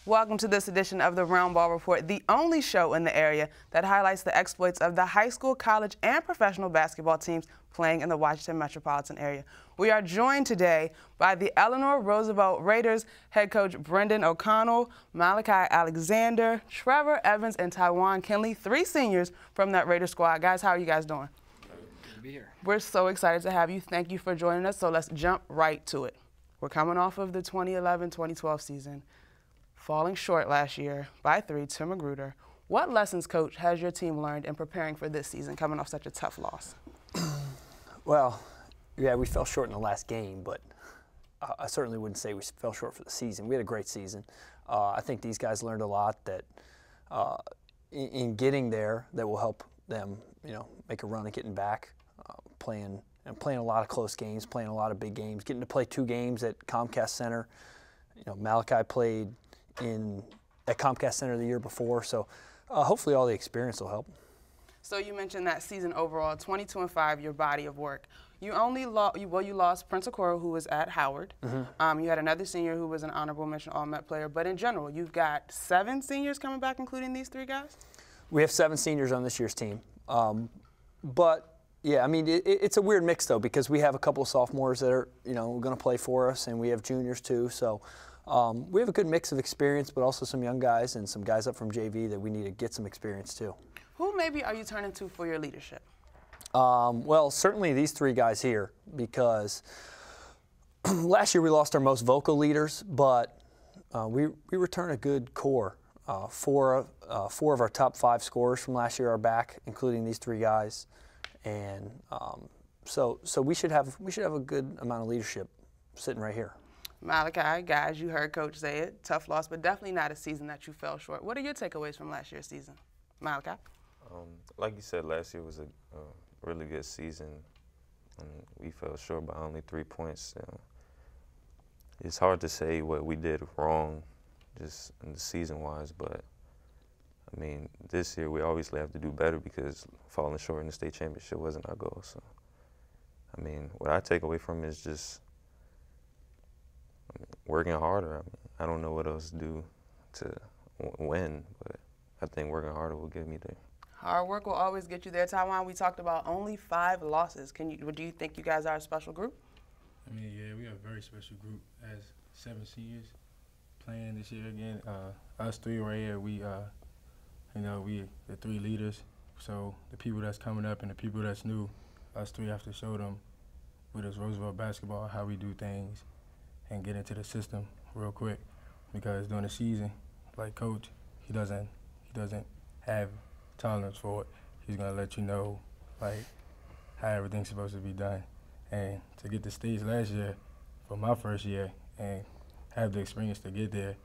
Welcome to this edition of the Roundball Report, the only show in the area that highlights the exploits of the high school, college, and professional basketball teams playing in the Washington metropolitan area. We are joined today by the Eleanor Roosevelt Raiders head coach Brendan O'Connell, Malachi Alexander, Trevor Evans, and Tywan Kinley, three seniors from that Raider squad. Guys, how are you guys doing? Good to be here. We're so excited to have you. Thank you for joining us. So let's jump right to it. We're coming off of the 2011-2012 season, falling short last year by 3 to Magruder. What lessons, Coach, has your team learned in preparing for this season, coming off such a tough loss? Well, yeah, we fell short in the last game, but I certainly wouldn't say we fell short for the season. We had a great season. I think these guys learned a lot that in getting there that will help them, make a run at getting back, playing a lot of close games, playing a lot of big games, getting to play 2 games at Comcast Center. Malachi played at Comcast Center the year before, so hopefully all the experience will help. So you mentioned that season overall, 22-5, your body of work. You only lost Prince Okoro, who was at Howard. Mm-hmm. You had another senior who was an honorable mention All-Met player, but in general, you've got 7 seniors coming back, including these 3 guys? We have 7 seniors on this year's team, but yeah, I mean, it's a weird mix though, because we have a couple of sophomores that are, going to play for us, and we have juniors too. So we have a good mix of experience, but also some young guys and some guys up from JV that we need to get some experience too. Who maybe are you turning to for your leadership? Well, certainly these 3 guys here, because last year we lost our most vocal leaders, but we return a good core. 4 of our top 5 scorers from last year are back, including these 3 guys. And so we should have a good amount of leadership sitting right here. Malachi, guys, you heard Coach say it, tough loss, but definitely not a season that you fell short. What are your takeaways from last year's season, Malachi? Like you said, last year was a really good season. We fell short by only 3 points. It's hard to say what we did wrong, just in the season-wise, but I mean, this year we obviously have to do better because falling short in the state championship wasn't our goal. So, I mean, what I take away from it is just working harder. I don't know what else to do to win, but I think working harder will get me there. Hard work will always get you there. Tywan, we talked about only 5 losses. Do you think you guys are a special group? I mean, yeah, we are a very special group as 7 seniors playing this year again. Us 3 right here, we the 3 leaders. So the people that's coming up and the people that's new, us 3 have to show them with us Roosevelt basketball how we do things and get into the system real quick. Because during the season, like Coach, he doesn't have tolerance for it. He's gonna let you know like how everything's supposed to be done. And to get the stage last year for my first year and have the experience to get there,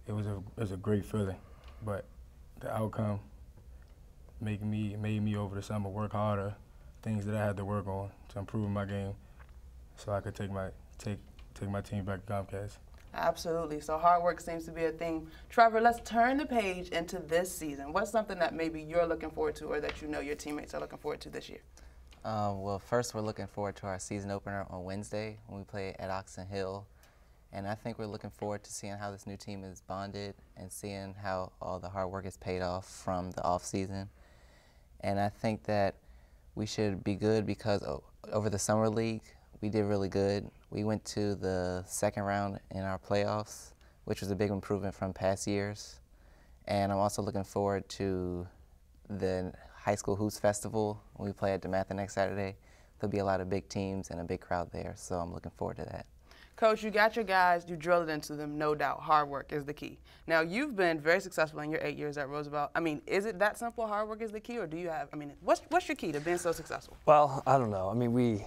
it was a great feeling. But the outcome made me over the summer work harder, things that I had to work on to improve my game, so I could take my team back to Comcast. Absolutely. So hard work seems to be a theme. Trevor, let's turn the page into this season. What's something that maybe you're looking forward to, or that your teammates are looking forward to this year? Well, first we're looking forward to our season opener on Wednesday when we play at Oxon Hill. And I think we're looking forward to seeing how this new team is bonded and seeing how all the hard work is paid off from the off season. And I think that we should be good because over the summer league, we did really good. We went to the 2nd round in our playoffs, which was a big improvement from past years. And I'm also looking forward to the High School Hoops Festival when we play at DeMatha next Saturday. There'll be a lot of big teams and a big crowd there, so I'm looking forward to that. Coach, you got your guys, you drilled it into them, no doubt. Hard work is the key. Now, you've been very successful in your 8 years at Roosevelt. I mean, is it that simple, hard work is the key, or do you have, what's your key to being so successful? Well, I don't know. I mean, we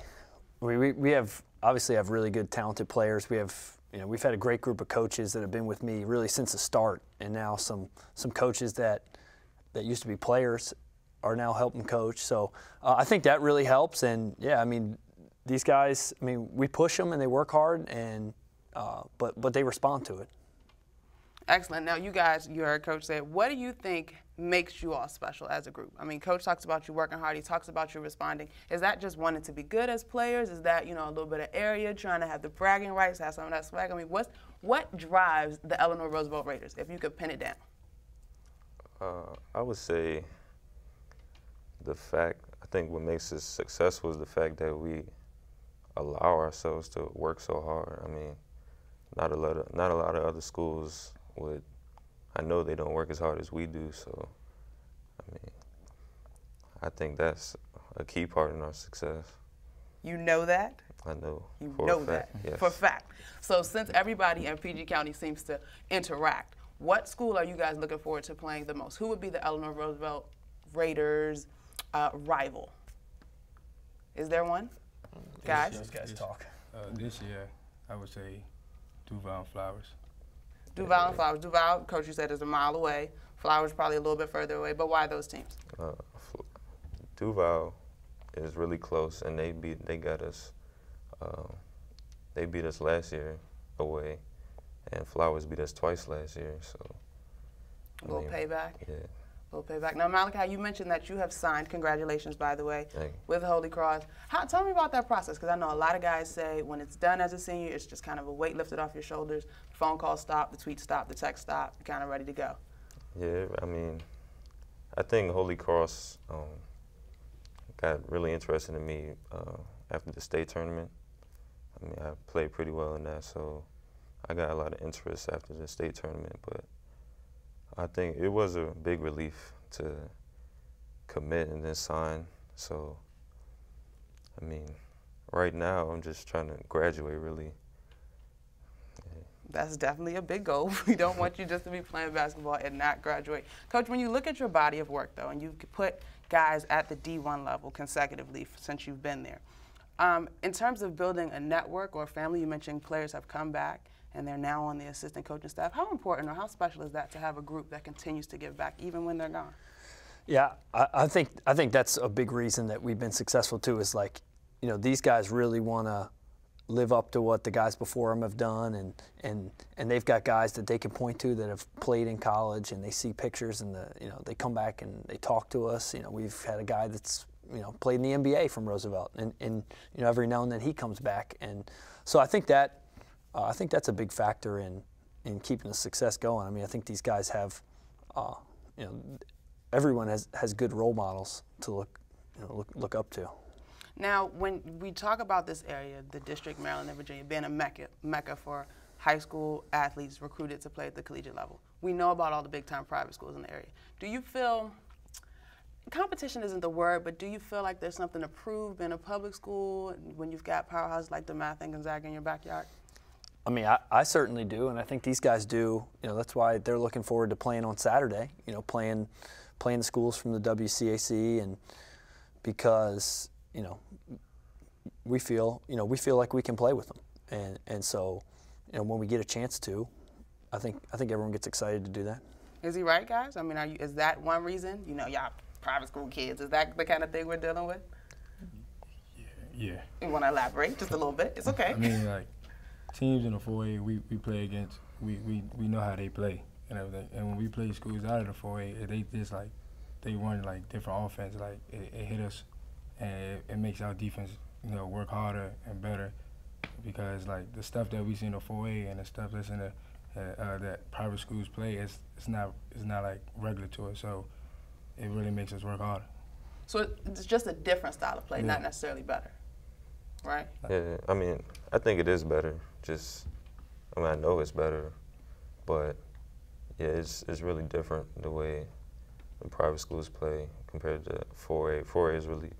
obviously have really good, talented players. We have, we've had a great group of coaches that have been with me really since the start, and now some coaches that used to be players are now helping coach. So I think that really helps, and yeah, I mean, these guys, we push them and they work hard, and but they respond to it. Excellent. Now, you guys, you heard Coach say, what do you think makes you all special as a group? I mean, Coach talks about you working hard. He talks about you responding. Is that just wanting to be good as players? Is that, a little bit of area, trying to have the bragging rights, have some of that swag? I mean, what drives the Eleanor Roosevelt Raiders, if you could pin it down? I would say I think what makes us successful is the fact that we allow ourselves to work so hard. I mean, not a lot of other schools would. I know they don't work as hard as we do, so I mean, I think that's a key part in our success. You know that? I know. You for know a that fact, yes. for a fact. So since everybody in PG County seems to interact, what school are you guys looking forward to playing the most? Who would be the Eleanor Roosevelt Raiders rival? Is there one? Guys? Those guys talk. This year, I would say Duval and Flowers. Duval and Flowers. Duval, Coach, you said, is a mile away. Flowers probably a little bit further away. But why those teams? Duval is really close, and they got us. They beat us last year away, and Flowers beat us twice last year. So A little payback. Yeah. A little payback. Now, Malachi, you mentioned that you have signed. Congratulations, by the way, Thank you. with Holy Cross. Tell me about that process, because I know a lot of guys say when it's done as a senior, it's just kind of a weight lifted off your shoulders. The phone call stop, the tweet stop, the text stop. You're kind of ready to go. Yeah, I mean, I think Holy Cross got really interested in me after the state tournament. I mean, I played pretty well in that, so I got a lot of interest after the state tournament. But I think it was a big relief to commit and then sign. So, I mean, right now I'm just trying to graduate, really. That's definitely a big goal. We don't want you just to be playing basketball and not graduate. Coach, when you look at your body of work, though, and you put guys at the D1 level consecutively since you've been there, in terms of building a network or a family, you mentioned players have come back and they're now on the assistant coaching staff. How important or how special is that to have a group that continues to give back even when they're gone? Yeah, I think that's a big reason that we've been successful too. Is like, these guys really want to live up to what the guys before them have done, and they've got guys that they can point to that have played in college, and they see pictures, and they come back and they talk to us. We've had a guy that's played in the NBA from Roosevelt, and every now and then he comes back, and so I think that's a big factor in keeping the success going. I mean, I think these guys have, everyone has good role models to look up to. Now, when we talk about this area, the District, Maryland, and Virginia, being a mecca for high school athletes recruited to play at the collegiate level, we know about all the big-time private schools in the area. Do you feel, competition isn't the word, but do you feel like there's something to prove being a public school when you've got powerhouses like DeMath and Gonzaga in your backyard? I mean, I certainly do, and I think these guys do. That's why they're looking forward to playing on Saturday, playing the schools from the WCAC, and because we feel like we can play with them, and so when we get a chance to, I think everyone gets excited to do that. Is he right, guys? I mean, is that one reason? Y'all private school kids. Is that the kind of thing we're dealing with? Yeah. You want to elaborate just a little bit? It's okay. I mean, like teams in the 4A we play against, we know how they play and everything. And when we play schools out of the 4A, they just they run different offense. It hit us. And it makes our defense, work harder and better, because the stuff that we see in the 4A and the stuff that's in the that private schools play, it's not regular to us. So it really makes us work harder. So it's just a different style of play, not necessarily better, right? Yeah, I mean, I think it is better. I know it's better, but yeah, it's really different the way the private schools play compared to 4A. 4A is really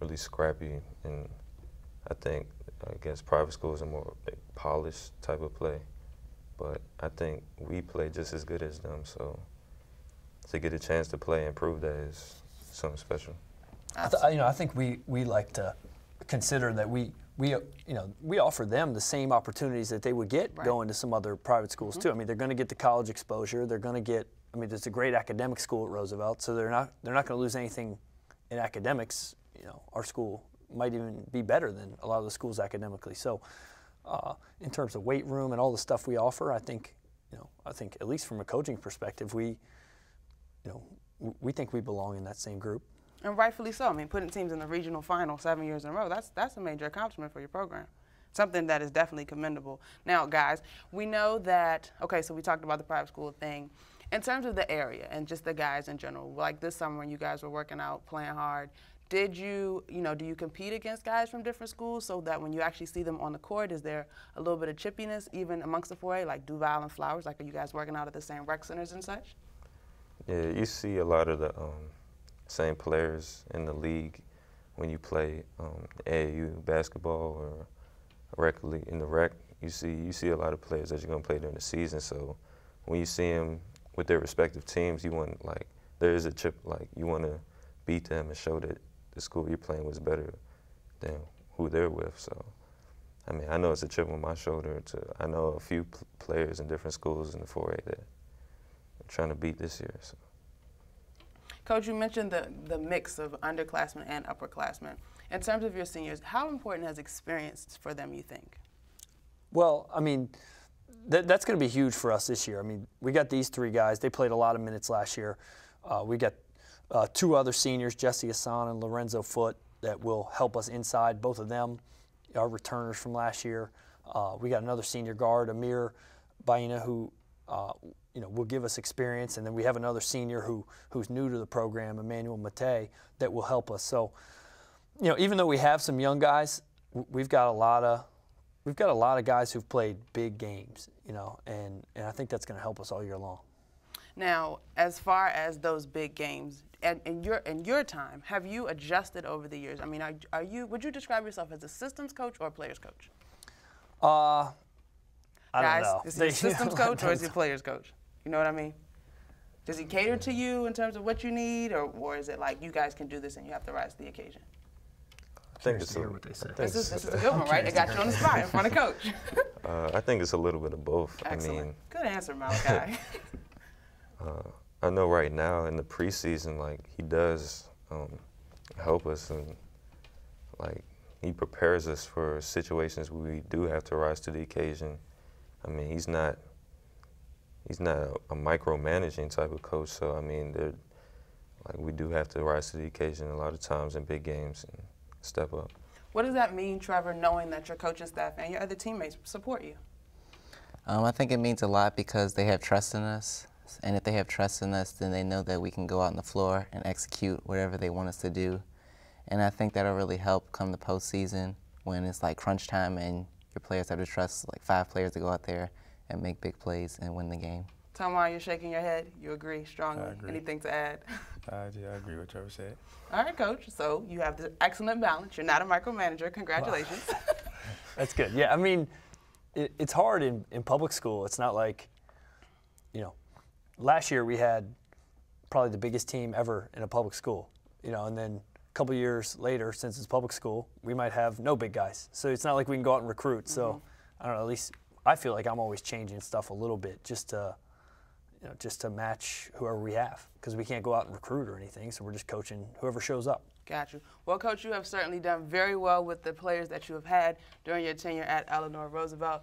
really scrappy, and I think against private schools are more polished type of play. But I think we play just as good as them, so to get a chance to play and prove that is something special. I think we like to consider that we offer them the same opportunities that they would get going to some other private schools too. I mean, they're going to get the college exposure. They're going to get. I mean, it's a great academic school at Roosevelt, so they're not going to lose anything in academics. Our school might even be better than a lot of the schools academically. So, in terms of weight room and all the stuff we offer, I think I think at least from a coaching perspective, we think we belong in that same group. And rightfully so. I mean, putting teams in the regional final 7 years in a row, that's a major accomplishment for your program. Something that is definitely commendable. Now, guys, we know that, okay, so we talked about the private school thing. In terms of the area and just the guys in general, like this summer when you guys were working out, playing hard, do you compete against guys from different schools so that when you actually see them on the court, is there a little bit of chippiness even amongst the 4A, like Duval and Flowers? Like, are you guys working out at the same rec centers and such? Yeah, you see a lot of the same players in the league when you play AAU basketball or in the rec. You see a lot of players that you're gonna play during the season. So when you see them with their respective teams, you want there is a chip, you want to beat them and show that the school you're playing was better than who they're with. So I mean, I know it's a chip on my shoulder. I know a few players in different schools in the 4A that I'm trying to beat this year. So. Coach, you mentioned the mix of underclassmen and upperclassmen. In terms of your seniors, how important has experience for them, you think? Well, I mean, that's going to be huge for us this year. I mean, we got these 3 guys. They played a lot of minutes last year. We got 2 other seniors, Jesse Hassan and Lorenzo Foote, that will help us inside. Both of them are returners from last year. We got another senior guard, Amir Baina, who will give us experience, and then we have another senior who's new to the program, Emmanuel Mate, that will help us. So, even though we have some young guys, we've got a lot of guys who've played big games, and I think that's going to help us all year long. Now, as far as those big games, in your time, have you adjusted over the years? I mean, would you describe yourself as a systems coach or a players coach? I don't know. Is he a systems coach or is he a players coach? You know what I mean? Does he cater to you in terms of what you need, or is it like you guys can do this and you have to rise to the occasion? I think it's hear what they say. This is a good one, right? They got you on the spot in front of coach. I think it's a little bit of both. Excellent. I mean, good answer, Malachi. I know right now in the preseason, he does help us, and he prepares us for situations where we do have to rise to the occasion. I mean, he's not a micromanaging type of coach, so I mean, we do have to rise to the occasion a lot of times in big games and step up. What does that mean, Trevor, knowing that your coaching staff and your other teammates support you? I think it means a lot because they have trust in us, and if they have trust in us, then they know that we can go out on the floor and execute whatever they want us to do. And I think that'll really help come the postseason when it's like crunch time and your players have to trust 5 players to go out there and make big plays and win the game. Tell me why you're shaking your head. You agree strongly. I agree. Anything to add? I agree with what Trevor said. All right, Coach. So you have this excellent balance. You're not a micromanager. Congratulations. Wow. That's good. Yeah, I mean, it's hard in public school. It's not like, last year we had probably the biggest team ever in a public school, and then a couple years later, since it's public school, we might have no big guys. So it's not like we can go out and recruit. So I don't know, at least I feel like I'm always changing stuff a little bit just to match whoever we have, because we can't go out and recruit or anything. So we're just coaching whoever shows up. Got you. Well, Coach, you have certainly done very well with the players that you have had during your tenure at Eleanor Roosevelt.